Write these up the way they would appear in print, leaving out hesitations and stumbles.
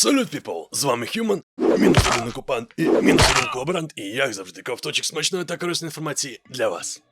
Салют, піпл! З вами Human, мінус один окупант і мінус один колаборант, і як завжди ковточок смачної та корисної інформації для вас.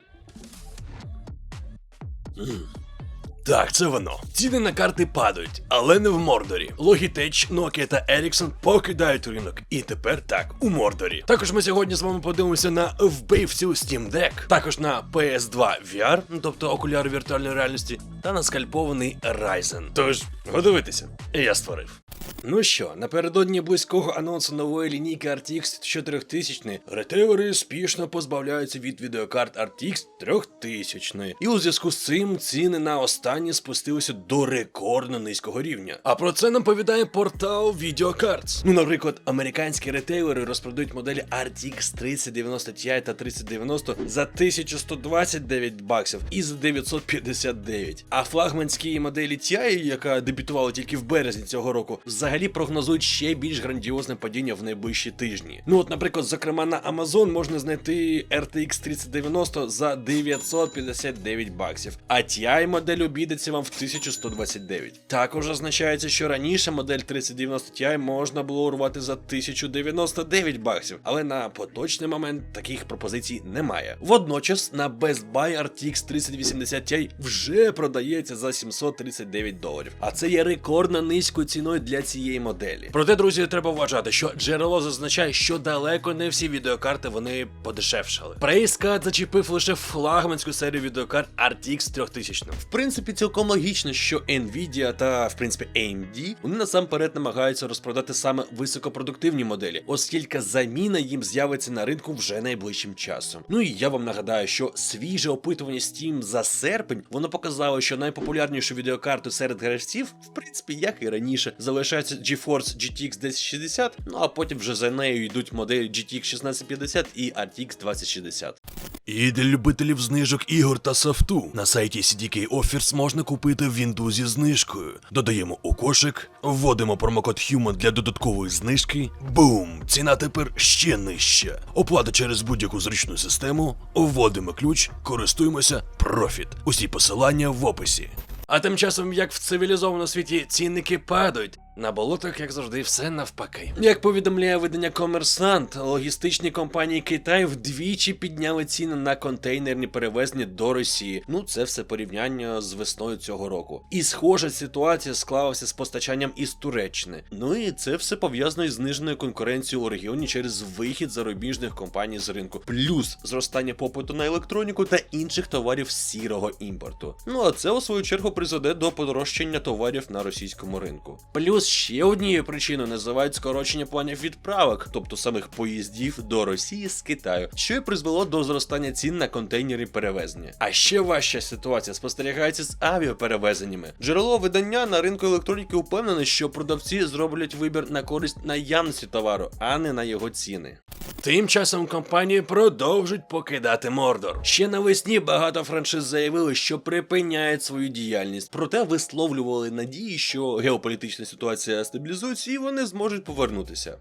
Так, це воно. Ціни на карти падають, але не в Мордорі. Logitech, Nokia та Ericsson покидають ринок. І тепер так, у Мордорі. Також ми сьогодні з вами подивимося на вбивцю Steam Deck, також на PS2 VR, тобто окуляри віртуальної реальності, та на скальпований Ryzen. Тож, готуйтеся. Я створив. Ну що, напередодні близького анонсу нової лінійки RTX 4000, ретейлери спішно позбавляються від відеокарт RTX 3000. І у зв'язку з цим ціни на останні спустилися до рекордно низького рівня. А про це нам повідає портал VideoCards. Ну, наприклад, американські ретейлери розпродають моделі RTX 3090 Ti та 3090 за 1129 баксів і за 959. А флагманські моделі Ti, яка дебютувала тільки в березні цього року, взагалі прогнозують ще більш грандіозне падіння в найближчі тижні. Ну от, наприклад, зокрема на Amazon можна знайти RTX 3090 за 959 баксів, а Ti модель обійдеться вам в 1129. Також означається, що раніше модель 3090 Ti можна було урвати за 1099 баксів, але на поточний момент таких пропозицій немає. Водночас на Best Buy RTX 3080 Ti вже продається за $739, а це є рекордно низькою ціною для цієї моделі. Проте, друзі, треба вважати, що джерело зазначає, що далеко не всі відеокарти вони подешевшали. Прейскат зачепив лише флагманську серію відеокарт RTX 3000. В принципі, цілком логічно, що Nvidia та, в принципі, AMD, вони насамперед намагаються розпродати саме високопродуктивні моделі, оскільки заміна їм з'явиться на ринку вже найближчим часом. Ну і я вам нагадаю, що свіже опитування Steam за серпень, воно показало, що найпопулярнішу відеокарту серед гравців, в принципі, як і раніше, залишається GeForce GTX 1060, ну а потім вже за нею йдуть моделі GTX 1650 і RTX 2060. І для любителів знижок ігор та софту на сайті CDK Offers можна купити Windows зі знижкою. Додаємо у кошик, вводимо промокод HUMAN для додаткової знижки. Бум! Ціна тепер ще нижча. Оплата через будь-яку зручну систему, вводимо ключ, користуємося, профіт. Усі посилання в описі. А тим часом, як в цивілізованому світі цінники падають, на болотах, як завжди, все навпаки. Як повідомляє видання Комерсант, логістичні компанії Китаю вдвічі підняли ціни на контейнерні перевезення до Росії. Ну, це все порівняння з весною цього року. І схожа ситуація склалася з постачанням із Туреччини. Ну і це все пов'язано із зниженою конкуренцією у регіоні через вихід зарубіжних компаній з ринку. Плюс зростання попиту на електроніку та інших товарів сірого імпорту. Ну а це, у свою чергу, призведе до подорожчання товарів на російському ринку. Плюс ще однією причиною називають скорочення планів відправок, тобто самих поїздів до Росії з Китаю, що й призвело до зростання цін на контейнери перевезення. А ще важча ситуація спостерігається з авіаперевезеннями. Джерело видання на ринку електроніки упевнене, що продавці зроблять вибір на користь наявності товару, а не на його ціни. Тим часом компанії продовжують покидати Мордор. Ще навесні багато франшиз заявили, що припиняють свою діяльність, проте висловлювали надії, що геополітична ситуація стабілізується і вони зможуть повернутися.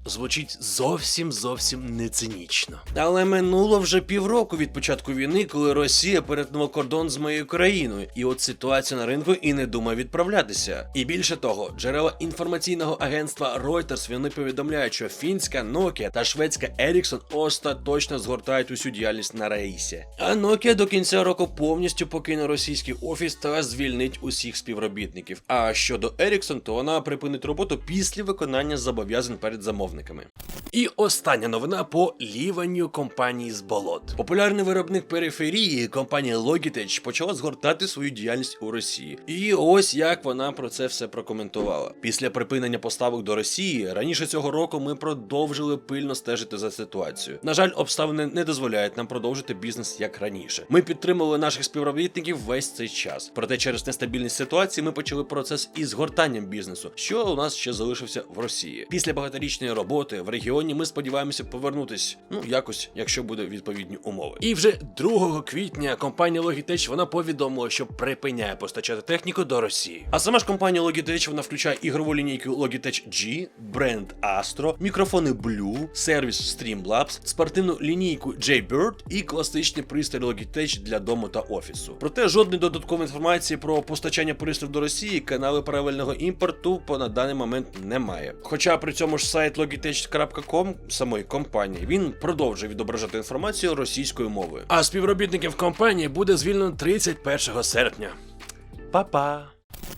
Звучить зовсім не цинічно. Але минуло вже півроку від початку війни, коли Росія перетнула кордон з моєю країною, і от ситуація на ринку і не думає відправлятися. І більше того, джерела інформаційного агентства Reuters, вони повідомляють, що фінська Nokia та шведська Ericsson остаточно згортають усю діяльність на Раїсі. А Nokia до кінця року повністю покине російський офіс та звільнить усіх співробітників. А щодо Ericsson, то вона припинить роботу після виконання зобов'язань перед замовниками. І остання новина по ліванню компанії з болот. Популярний виробник периферії, компанія Logitech, почала згортати свою діяльність у Росії. І ось як вона про це все прокоментувала. Після припинення поставок до Росії, раніше цього року ми продовжили пильно стежити за ситуацією. На жаль, обставини не дозволяють нам продовжити бізнес як раніше. Ми підтримували наших співробітників весь цей час. Проте через нестабільність ситуації ми почали процес із згортанням бізнесу, що у нас ще залишився в Росії. Після багаторічної роботи в регіоні Sony ми сподіваємося повернутись, якось, якщо буде відповідні умови. І вже 2 квітня компанія Logitech, вона повідомила, що припиняє постачати техніку до Росії. А сама ж компанія Logitech, вона включає ігрову лінійку Logitech G, бренд Astro, мікрофони Blue, сервіс Streamlabs, спортивну лінійку Jaybird і класичний пристрій Logitech для дому та офісу. Проте жодної додаткової інформації про постачання пристроїв до Росії, канали правильного імпорту на даний момент немає. Хоча при цьому ж сайт logitech.com самої компанії, він продовжує відображати інформацію російською мовою. А співробітників компанії буде звільнено 31 серпня. Па-па!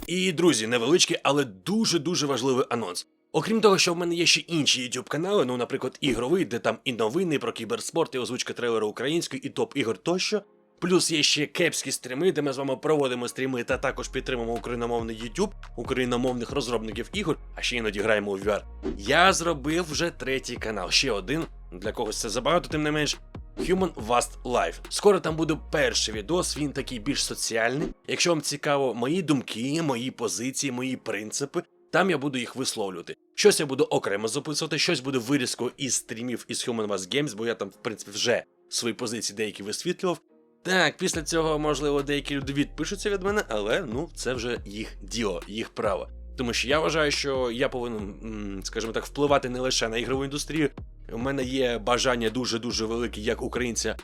І, друзі, невеличкий, але дуже-дуже важливий анонс. Окрім того, що в мене є ще інші YouTube канали, наприклад, ігровий, де там і новини про кіберспорт, і озвучка трейлера української, і топ ігор тощо. Плюс є ще кепські стріми, де ми з вами проводимо стріми та також підтримуємо україномовний YouTube, україномовних розробників ігор, а ще іноді граємо у VR. Я зробив вже 3-й канал, ще один, для когось це забагато, тим не менш. Human Vast Life. Скоро там буде перший відос, він такий більш соціальний. Якщо вам цікаво мої думки, мої позиції, мої принципи, там я буду їх висловлювати. Щось я буду окремо записувати, щось буде вирізкою із стрімів із Human Vast Games, бо я там, в принципі, вже свої позиції деякі висвітлював. Так, після цього, можливо, деякі люди відпишуться від мене, але, це вже їх діло, їх право. Тому що я вважаю, що я повинен, скажімо так, впливати не лише на ігрову індустрію. У мене є бажання дуже-дуже велике, як українця,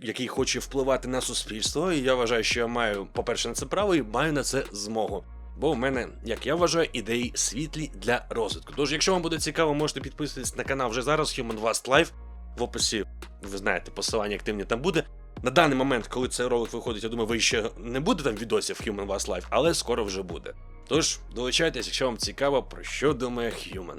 який хоче впливати на суспільство, і я вважаю, що я маю, по-перше, на це право і маю на це змогу. Бо у мене, як я вважаю, ідеї світлі для розвитку. Тож, якщо вам буде цікаво, можете підписатись на канал вже зараз, Human Vast Life. В описі, ви знаєте, посилання активні там буде. На даний момент, коли цей ролик виходить, я думаю, ви ще не буде там відосів Human Vast Life, але скоро вже буде. Тож, долучайтесь, якщо вам цікаво, про що думає Human.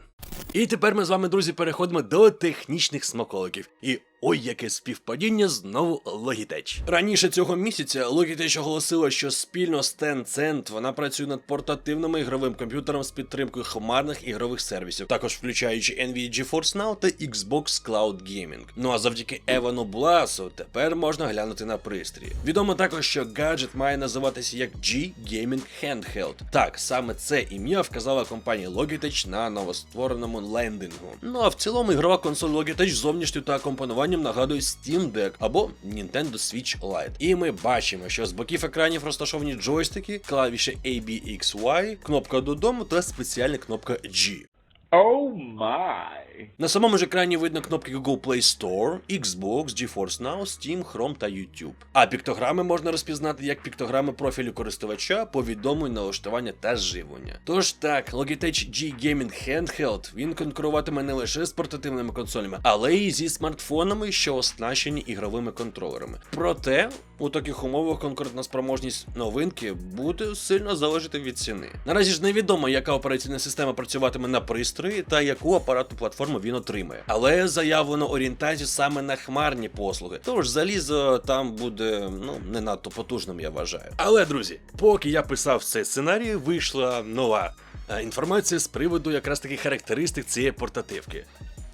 І тепер ми з вами, друзі, переходимо до технічних смаколиків. І ой, яке співпадіння знову Logitech. Раніше цього місяця Logitech оголосила, що спільно з Tencent вона працює над портативним ігровим комп'ютером з підтримкою хмарних ігрових сервісів, також включаючи NVIDIA GeForce Now та Xbox Cloud Gaming. А завдяки Евану Бласу тепер можна глянути на пристрій. Відомо також, що гаджет має називатися як G Gaming Handheld. Так, саме це ім'я вказала компанія Logitech на новоствореному лендингу. А в цілому ігрова консоль Logitech зовнішнью та компонуванням нагадує Steam Deck або Nintendo Switch Lite. І ми бачимо, що з боків екранів розташовані джойстики, клавіші A, B, X, Y, кнопка додому та спеціальна кнопка G. Oh my. На самому ж екрані видно кнопки Google Play Store, Xbox, GeForce Now, Steam, Chrome та YouTube. А піктограми можна розпізнати як піктограми профілю користувача, повідомлень, налаштування та живлення. Тож так, Logitech G Gaming Handheld, він конкуруватиме не лише з портативними консолями, але й зі смартфонами, що оснащені ігровими контролерами. Проте, у таких умовах конкурентна спроможність новинки буде сильно залежати від ціни. Наразі ж невідомо, яка операційна система працюватиме на пристрої та яку апаратну платформу він отримає. Але заявлено орієнтацію саме на хмарні послуги. Тож залізо там буде, не надто потужним, я вважаю. Але, друзі, поки я писав цей сценарій, вийшла нова інформація з приводу якраз таких характеристик цієї портативки.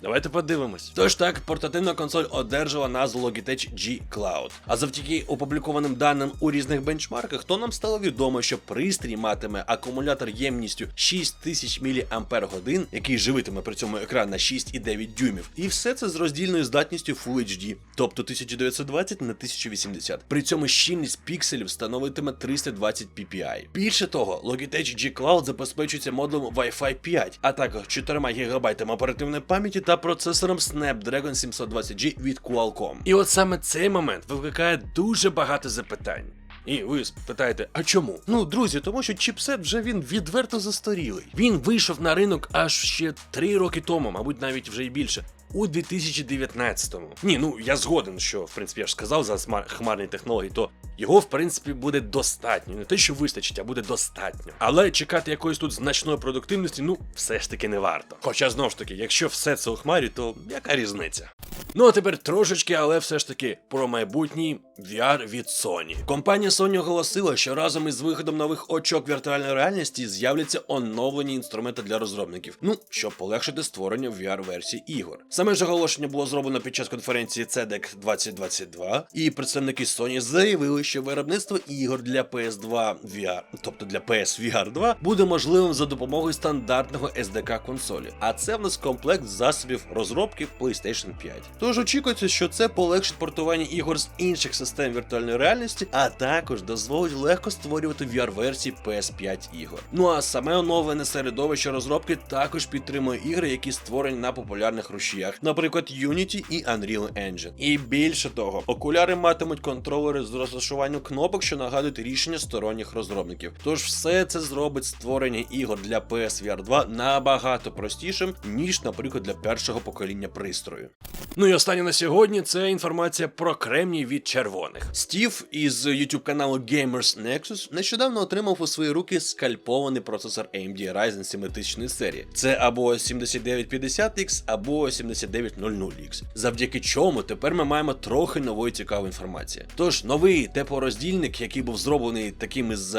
Давайте подивимось. Тож так, портативна консоль одержала назву Logitech G Cloud. А завдяки опублікованим даним у різних бенчмарках, то нам стало відомо, що пристрій матиме акумулятор ємністю 6000 мАч, який живитиме при цьому екран на 6,9 дюймів. І все це з роздільною здатністю Full HD, тобто 1920 на 1080. При цьому щільність пікселів становитиме 320 ppi. Більше того, Logitech G Cloud забезпечується модулем Wi-Fi 5, а також 4 ГБ оперативної пам'яті та процесором Snapdragon 720G від Qualcomm. І от саме цей момент викликає дуже багато запитань. І ви спитаєте, а чому? Друзі, тому що чіпсет вже він відверто застарілий. Він вийшов на ринок аж ще 3 роки тому, мабуть навіть вже й більше. У 2019-му. Я згоден, що, в принципі, я ж сказав за хмарні технології, то його, в принципі, буде достатньо. Не те, що вистачить, а буде достатньо. Але чекати якоїсь тут значної продуктивності, все ж таки не варто. Хоча, знову ж таки, якщо все це у хмарі, то яка різниця? Ну а тепер трошечки, але все ж таки про майбутній VR від Sony. Компанія Sony оголосила, що разом із виходом нових очок віртуальної реальності з'являться оновлені інструменти для розробників, щоб полегшити створення VR-версій ігор. Саме ж оголошення було зроблено під час конференції CEDEC 2022, і представники Sony заявили, що виробництво ігор для PS2 VR, тобто для PSVR 2, буде можливим за допомогою стандартного SDK консолі, а це в нас комплект засобів розробки PlayStation 5. Тож очікується, що це полегшить портування ігор з інших систем віртуальної реальності, а також дозволить легко створювати VR-версії PS5 ігор. Ну а саме оновлене середовище розробки також підтримує ігри, які створені на популярних рушіях, наприклад, Unity і Unreal Engine. І більше того, окуляри матимуть контролери з розташуванням кнопок, що нагадують рішення сторонніх розробників. Тож все це зробить створення ігор для PSVR 2 набагато простішим, ніж, наприклад, для першого покоління пристрою. Ну і останнє на сьогодні – це інформація про кремній від червоних. Стів із YouTube каналу Gamers Nexus нещодавно отримав у свої руки скальпований процесор AMD Ryzen 7 серії. Це або 7950X, або 7900X. Завдяки чому тепер ми маємо трохи нової цікавої інформації. Тож, новий теплороздільник, який був зроблений таким із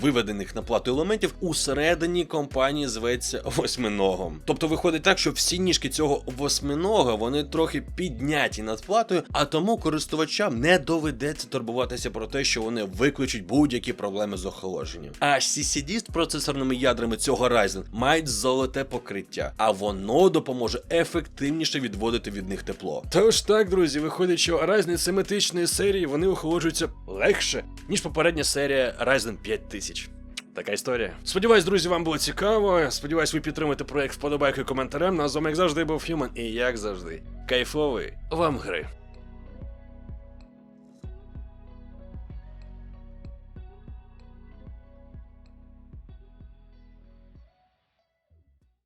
виведених на плату елементів, усередині компанії зветься восьминогом. Тобто виходить так, що всі ніжки цього восьминога, вони трохи підняті над платою, а тому користувачам не доведеться турбуватися про те, що вони викличуть будь-які проблеми з охолодженням. А CCD з процесорними ядрами цього Ryzen мають золоте покриття, а воно допоможе ефективніше відводити від них тепло. Тож так, друзі, виходить, що Ryzen 7 серії вони охолоджуються легше, ніж попередня серія Ryzen 5000. Така історія. Сподіваюсь, друзі, вам було цікаво. Сподіваюсь, ви підтримаєте проект вподобайкою і коментарем. Ну, а з вами, як завжди, був Human. І як завжди, кайфовий вам гри.